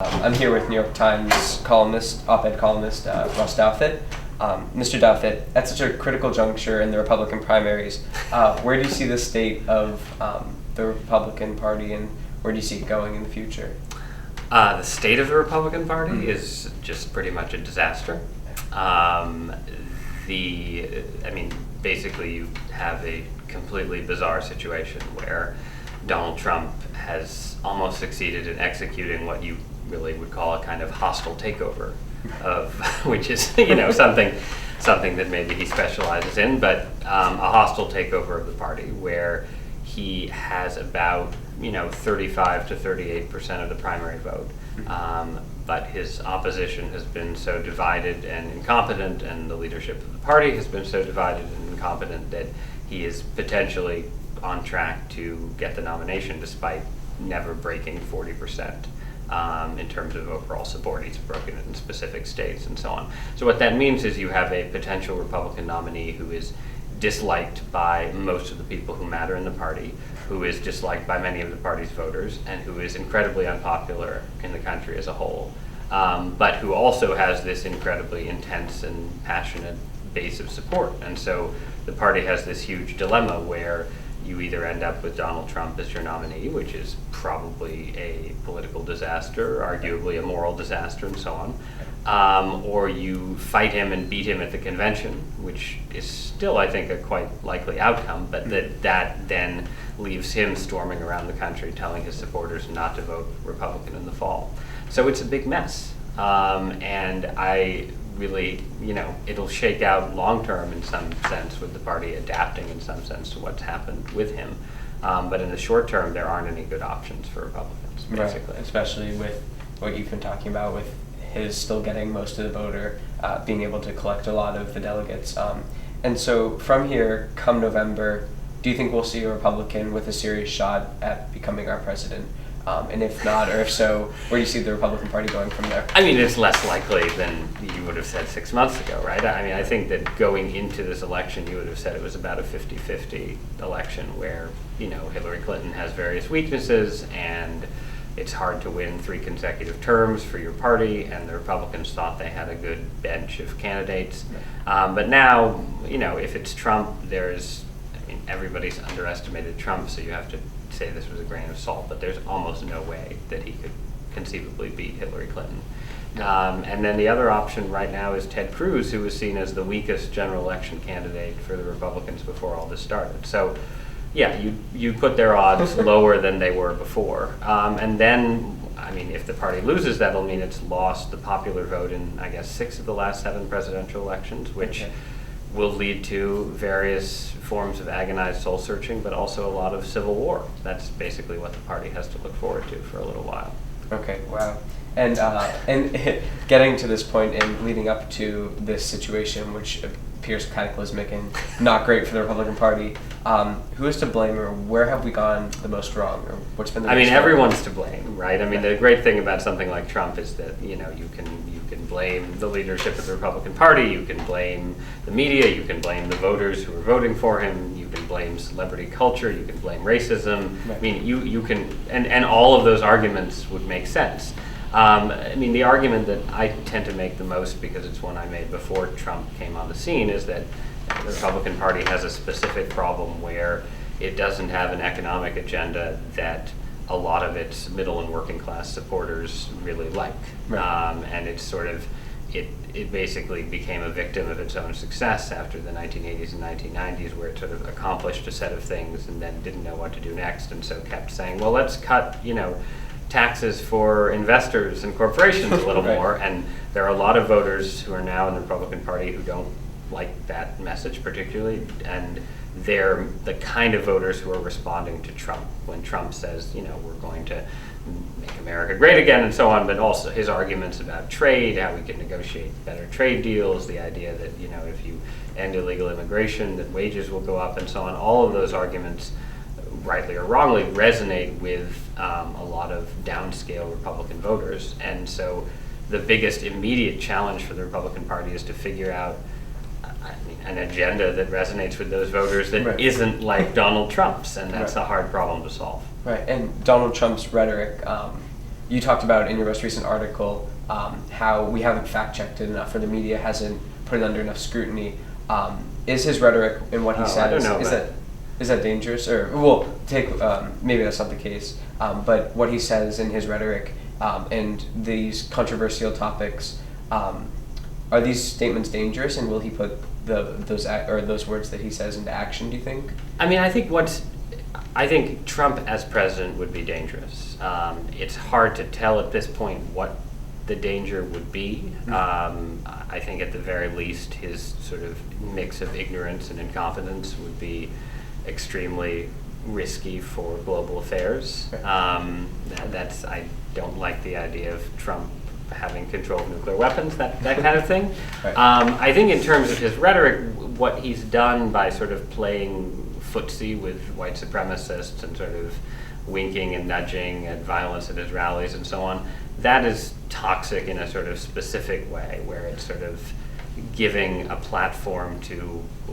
I'm here with New York Times columnist, op-ed columnist, Ross Douthat. Mr. Douthat, at such a critical juncture in the Republican primaries, where do you see the state of the Republican Party, and where do you see it going in the future? The state of the Republican Party is just pretty much a disaster. Basically you have a completely bizarre situation where Donald Trump has almost succeeded in executing what you really would call a kind of hostile takeover of, which is, something that maybe he specializes in, but a hostile takeover of the party where he has about, 35 to 38% of the primary vote. But his opposition has been so divided and incompetent, and the leadership of the party has been so divided and incompetent that he is potentially on track to get the nomination despite never breaking 40% in terms of overall support. He's broken it in specific states and so on. So what that means is you have a potential Republican nominee who is disliked by most of the people who matter in the party, who is disliked by many of the party's voters, and who is incredibly unpopular in the country as a whole, but who also has this incredibly intense and passionate base of support. And so the party has this huge dilemma where you either end up with Donald Trump as your nominee, which is probably a political disaster, arguably a moral disaster, and so on, or you fight him and beat him at the convention, which is still, I think, a quite likely outcome, but that then leaves him storming around the country telling his supporters not to vote Republican in the fall. So it's a big mess, and I really, it'll shake out long term in some sense, with the party adapting in some sense to what's happened with him. But in the short term, there aren't any good options for Republicans, basically. Right, especially with what you've been talking about, with his still getting most of the voter, being able to collect a lot of the delegates. And so from here, come November, do you think we'll see a Republican with a serious shot at becoming our president? And if not, or if so, where do you see the Republican Party going from there? It's less likely than you would have said 6 months ago, right? I think that going into this election, you would have said it was about a 50-50 election where, Hillary Clinton has various weaknesses, and it's hard to win 3 consecutive terms for your party, and the Republicans thought they had a good bench of candidates. But now, if it's Trump, everybody's underestimated Trump, so you have to say this was a grain of salt, but there's almost no way that he could conceivably beat Hillary Clinton. And then the other option right now is Ted Cruz, who was seen as the weakest general election candidate for the Republicans before all this started. So yeah, you put their odds lower than they were before. And then, if the party loses, that'll mean it's lost the popular vote in, 6 of the last 7 presidential elections, which will lead to various forms of agonized soul searching, but also a lot of civil war. That's basically what the party has to look forward to for a little while. Okay, wow. And getting to this point and leading up to this situation, which appears cataclysmic and not great for the Republican Party, who is to blame, or where have we gone the most wrong, or what's been the everyone's to blame, right? The great thing about something like Trump is that, you can blame the leadership of the Republican Party, you can blame the media, you can blame the voters who are voting for him, you can blame celebrity culture, you can blame racism. Right. You can, and all of those arguments would make sense. The argument that I tend to make the most, because it's one I made before Trump came on the scene, is that the Republican Party has a specific problem where it doesn't have an economic agenda that a lot of its middle and working class supporters really like. Right. And it's it basically became a victim of its own success after the 1980s and 1990s, where it sort of accomplished a set of things and then didn't know what to do next, and so kept saying, well, let's cut, taxes for investors and corporations a little Right. more. And there are a lot of voters who are now in the Republican Party who don't like that message particularly, and they're the kind of voters who are responding to Trump when Trump says, we're going to make America great again and so on, but also his arguments about trade, how we can negotiate better trade deals, the idea that, if you end illegal immigration, that wages will go up and so on. All of those arguments, rightly or wrongly, resonate with a lot of downscale Republican voters. And so the biggest immediate challenge for the Republican Party is to figure out an agenda that resonates with those voters that Right. isn't like Donald Trump's, and that's Right. a hard problem to solve. Right, and Donald Trump's rhetoric you talked about in your most recent article how we haven't fact-checked it enough, or the media hasn't put it under enough scrutiny. Is his rhetoric and what he says, I don't know is that dangerous? Or, well, maybe that's not the case, but what he says in his rhetoric and these controversial topics, are these statements dangerous, and will he put those words that he says into action, do you think? I mean, I think Trump as president would be dangerous. It's hard to tell at this point what the danger would be. I think at the very least his sort of mix of ignorance and incompetence would be extremely risky for global affairs. I don't like the idea of Trump having control of nuclear weapons, that kind of thing. Right. I think in terms of his rhetoric, what he's done by sort of playing footsie with white supremacists and sort of winking and nudging at violence at his rallies and so on, that is toxic in a sort of specific way, where it's sort of giving a platform to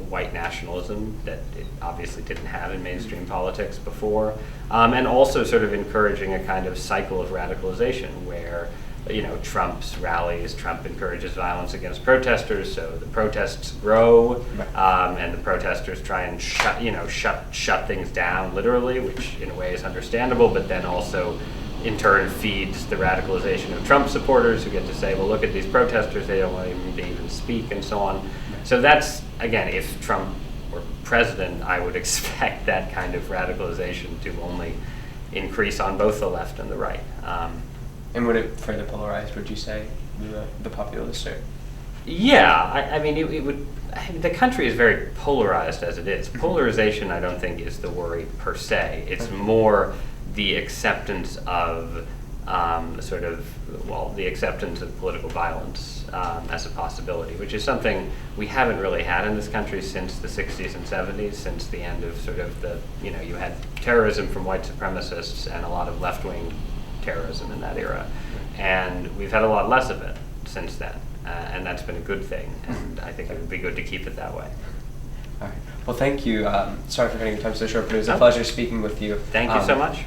white nationalism that it obviously didn't have in mainstream politics before, and also sort of encouraging a kind of cycle of radicalization where, you know, Trump's rallies, Trump encourages violence against protesters, so the protests grow, and the protesters try and shut things down literally, which in a way is understandable, but then also in turn feeds the radicalization of Trump supporters who get to say, well, look at these protesters, they don't want to even speak, and so on. So that's, again, if Trump were president, I would expect that kind of radicalization to only increase on both the left and the right. And would it further polarize, would you say, the populace? Or? Yeah, I mean, it would. The country is very polarized as it is. Polarization, I don't think, is the worry per se. It's more the acceptance of the acceptance of political violence as a possibility, which is something we haven't really had in this country since the 60s and 70s, since the end of sort of you had terrorism from white supremacists and a lot of left-wing terrorism in that era, and we've had a lot less of it since then, and that's been a good thing, and I think it would be good to keep it that way. All right. Well, thank you. Sorry for cutting your time so short, but it was a pleasure speaking with you. Thank you so much.